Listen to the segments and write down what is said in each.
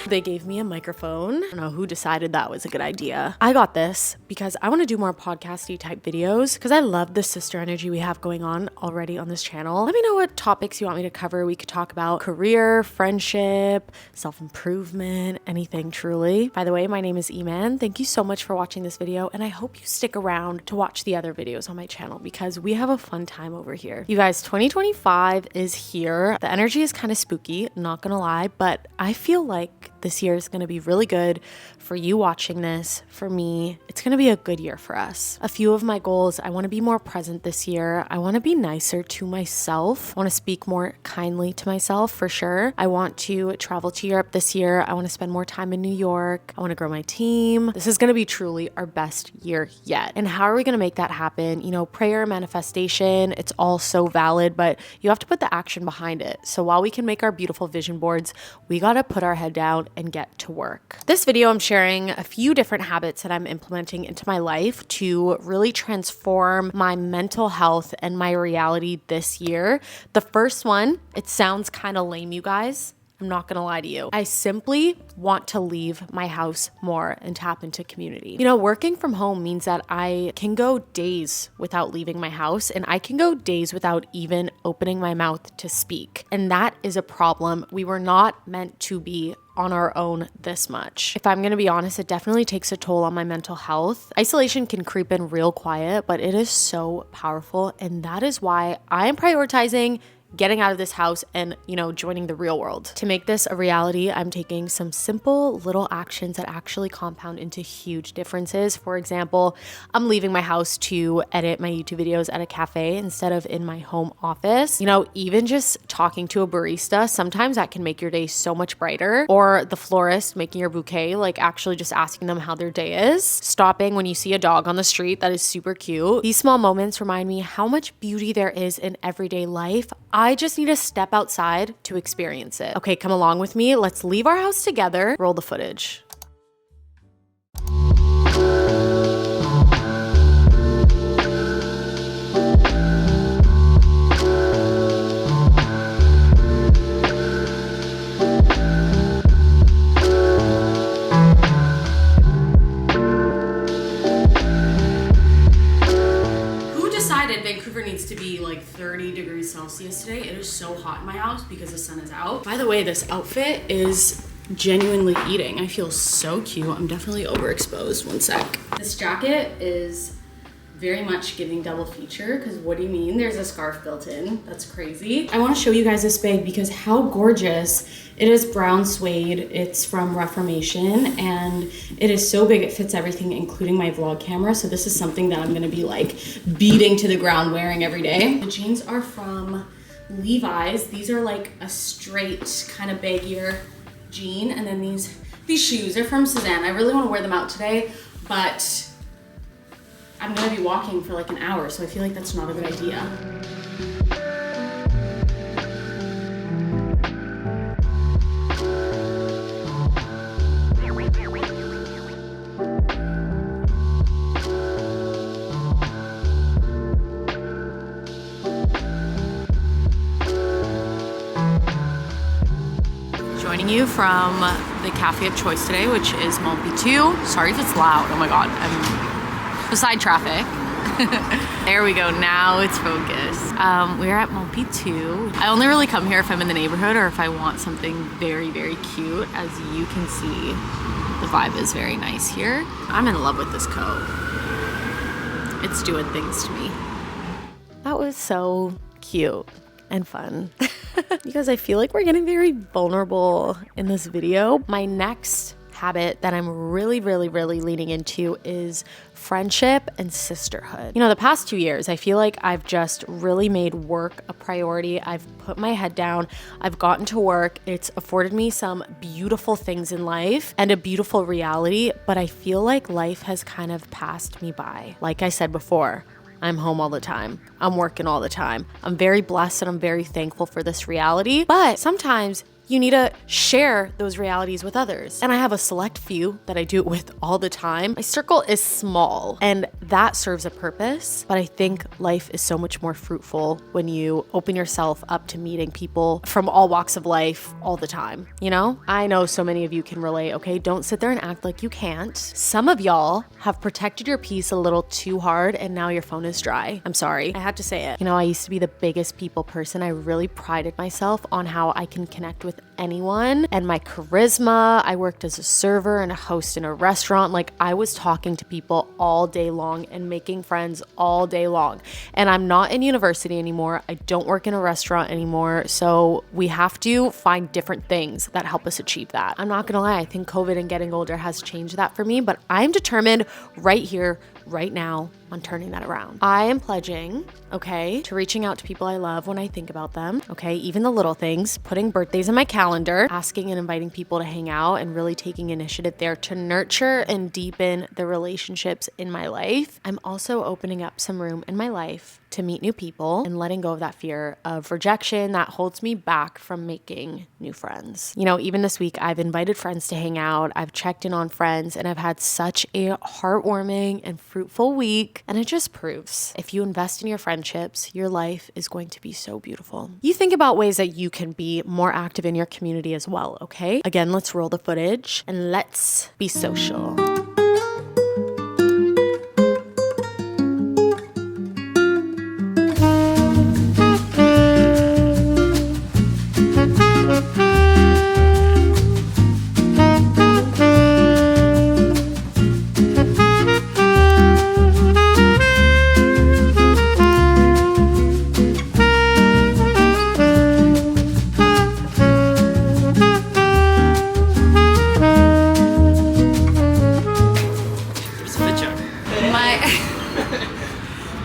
They gave me a microphone. I don't know who decided that was a good idea. I got this because I want to do more podcasty type videos because I love the sister energy we have going on already on this channel. Let me know what topics you want me to cover. We could talk about career, friendship, self-improvement, anything truly. By the way, my name is Eman. Thank you so much for watching this video, and I hope you stick around to watch the other videos on my channel because we have a fun time over here. You guys, 2025 is here. The energy is kind of spooky, not gonna lie, but I feel like this year is going to be really good for you watching this. For me, it's going to be a good year for us. A few of my goals: I want to be more present this year. I want to be nicer to myself. I want to speak more kindly to myself for sure. I want to travel to Europe this year. I want to spend more time in New York. I want to grow my team. This is going to be truly our best year yet. And how are we going to make that happen? You know, prayer, manifestation, it's all so valid, but you have to put the action behind it. So while we can make our beautiful vision boards, we got to put our head down and get to work. This video, I'm sharing a few different habits that I'm implementing into my life to really transform my mental health and my reality this year. The first one, it sounds kind of lame, you guys. I'm not gonna lie to you. I simply want to leave my house more and tap into community. You know, working from home means that I can go days without leaving my house, and I can go days without even opening my mouth to speak. And that is a problem. We were not meant to be on our own this much. If I'm gonna be honest, it definitely takes a toll on my mental health. Isolation can creep in real quiet, but it is so powerful. And that is why I am prioritizing getting out of this house and, you know, joining the real world. To make this a reality, I'm taking some simple little actions that actually compound into huge differences. For example, I'm leaving my house to edit my YouTube videos at a cafe instead of in my home office. You know, even just talking to a barista, sometimes that can make your day so much brighter. Or the florist making your bouquet, like actually just asking them how their day is. Stopping when you see a dog on the street that is super cute. These small moments remind me how much beauty there is in everyday life. I just need to step outside to experience it. Okay, come along with me. Let's leave our house together. Roll the footage. Vancouver needs to be like 30 degrees Celsius today. It is so hot in my house because the sun is out. By the way, this outfit is genuinely eating. I feel so cute. I'm definitely overexposed. One sec. This jacket is very much giving double feature because what do you mean? There's a scarf built in. That's crazy. I want to show you guys this bag because how gorgeous. It is brown suede. It's from Reformation and it is so big it fits everything, including my vlog camera. So this is something that I'm going to be like beating to the ground wearing every day. The jeans are from Levi's. These are like a straight kind of baggier jean. And then these shoes are from Suzanne. I really want to wear them out today, but I'm gonna be walking for like an hour, so I feel like that's not a good idea. Joining you from the cafe of choice today, which is Maltby 2. Sorry if it's loud, oh my God, I'm beside traffic. There we go, now it's focused. We're at Maltby 2. I only really come here if I'm in the neighborhood or if I want something very, very cute. As you can see, the vibe is very nice here. I'm in love with this coat. It's doing things to me. That was so cute and fun. Because I feel like we're getting very vulnerable in this video. My next habit that I'm really leaning into is friendship and sisterhood. You know, the past 2 years, I feel like I've just really made work a priority. I've put my head down. I've gotten to work. It's afforded me some beautiful things in life and a beautiful reality, but I feel like life has kind of passed me by. Like I said before, I'm home all the time. I'm working all the time. I'm very blessed and I'm very thankful for this reality, but sometimes you need to share those realities with others. And I have a select few that I do it with all the time. My circle is small and that serves a purpose, but I think life is so much more fruitful when you open yourself up to meeting people from all walks of life all the time, you know? I know so many of you can relate, okay? Don't sit there and act like you can't. Some of y'all have protected your peace a little too hard and now your phone is dry. I'm sorry, I had to say it. You know, I used to be the biggest people person. I really prided myself on how I can connect with anyone and my charisma. I worked as a server and a host in a restaurant. Like I was talking to people all day long and making friends all day long. And I'm not in university anymore. I don't work in a restaurant anymore. So we have to find different things that help us achieve that. I'm not gonna lie, I think COVID and getting older has changed that for me, but I'm determined right here, right now, on turning that around. I am pledging, okay, to reaching out to people I love when I think about them, okay, even the little things, putting birthdays in my calendar, asking and inviting people to hang out and really taking initiative there to nurture and deepen the relationships in my life. I'm also opening up some room in my life to meet new people and letting go of that fear of rejection that holds me back from making new friends. You know, even this week, I've invited friends to hang out. I've checked in on friends and I've had such a heartwarming and fruitful week. And it just proves if you invest in your friendships, your life is going to be so beautiful. You think about ways that you can be more active in your community as well, okay? Again, let's roll the footage and let's be social.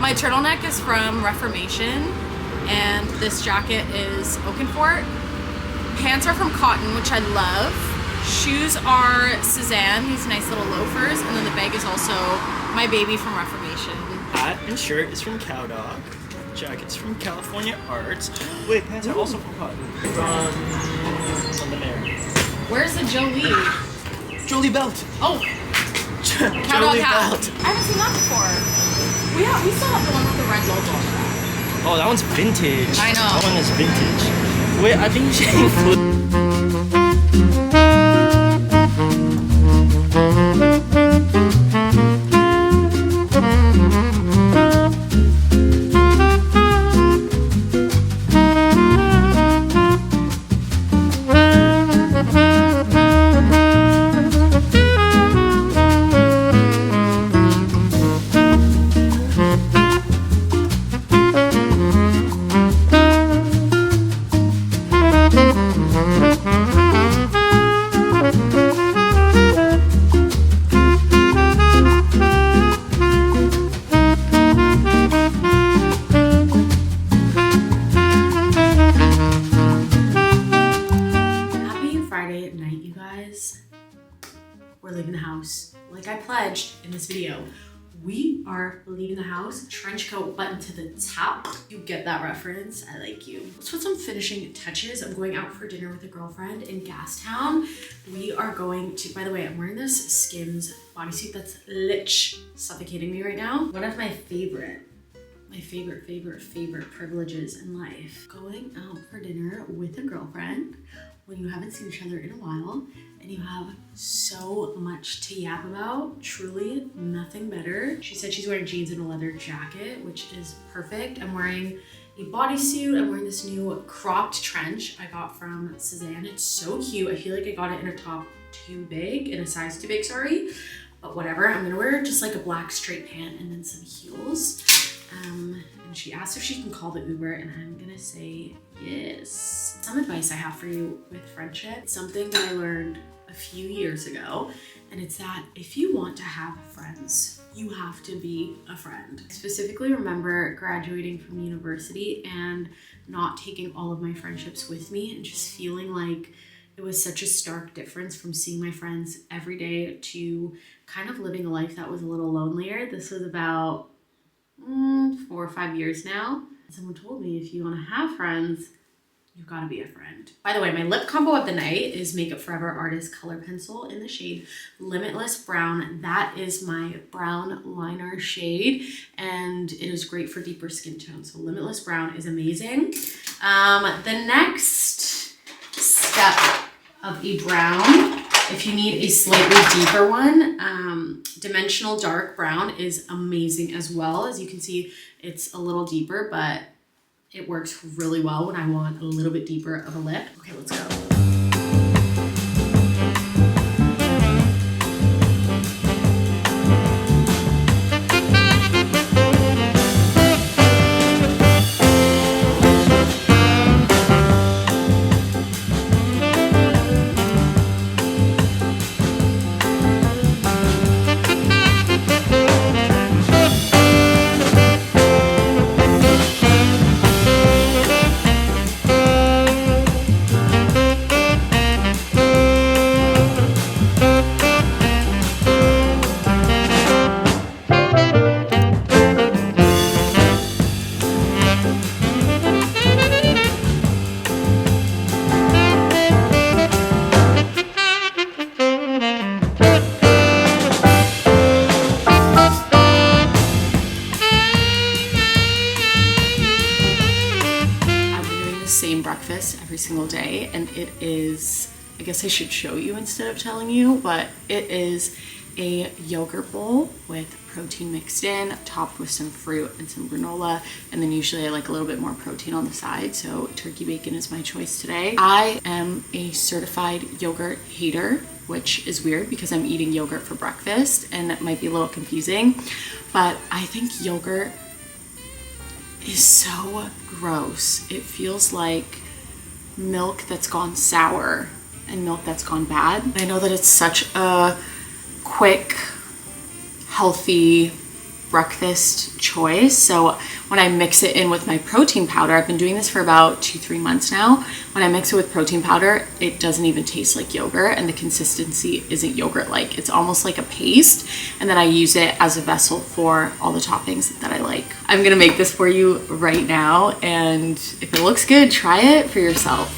My turtleneck is from Reformation, and this jacket is Oakenfort. Pants are from Cotton, which I love. Shoes are Cezanne, these nice little loafers, and then the bag is also my baby from Reformation. Hat and shirt is from Cowdog. Jacket's from California Arts. Wait, pants are also from Cotton. From the Mare. Where's the Jolie? Jolie Belt. Oh, Cowdog Jolie hat. Belt. I haven't seen that before. We still have the one with the red logo on it. Oh, that one's vintage. I know. That one is vintage. Wait, I think you should include... We're leaving the house. Like I pledged in this video, we are leaving the house. Trench coat button to the top. You get that reference? I like you. Let's put some finishing touches. I'm going out for dinner with a girlfriend in Gastown. We are going to, by the way, I'm wearing this Skims bodysuit that's lich suffocating me right now. One of my favorite privileges in life. Going out for dinner with a girlfriend when you haven't seen each other in a while and you have so much to yap about. Truly nothing better. She said she's wearing jeans and a leather jacket, which is perfect. I'm wearing a bodysuit. I'm wearing this new cropped trench I got from Cezanne. It's so cute. I feel like I got it in a top too big, in a size too big, sorry. But whatever, I'm gonna wear just like a black straight pant and then some heels. And she asked if she can call the Uber and I'm gonna say yes. Some advice I have for you with friendship. It's something that I learned a few years ago, and it's that if you want to have friends, you have to be a friend. I specifically remember graduating from university and not taking all of my friendships with me and just feeling like it was such a stark difference from seeing my friends every day to kind of living a life that was a little lonelier. This was about 4 or 5 years now. Someone told me if you want to have friends, you've got to be a friend. By the way, my lip combo of the night is Makeup Forever Artist Color Pencil in the shade Limitless Brown. That is my brown liner shade, and it is great for deeper skin tone. So Limitless Brown is amazing. The next step of a brown, if you need a slightly deeper one, Dimensional Dark Brown is amazing as well. As you can see, it's a little deeper, but it works really well when I want a little bit deeper of a lip. Okay, let's go. Breakfast every single day, and it is, I guess I should show you instead of telling you, but it is a yogurt bowl with protein mixed in, topped with some fruit and some granola, and then usually I like a little bit more protein on the side, so turkey bacon is my choice today. I am a certified yogurt hater, which is weird because I'm eating yogurt for breakfast, and it might be a little confusing, but I think yogurt is so gross. It feels like milk that's gone sour and milk that's gone bad. I know that it's such a quick, healthy breakfast choice, so when I mix it in with my protein powder, I've been doing this for about 2-3 months now. When I mix it with protein powder, it doesn't even taste like yogurt, and the consistency isn't yogurt-like. It's almost like a paste, and then I use it as a vessel for all the toppings that I like. I'm gonna make this for you right now, and if it looks good, try it for yourself.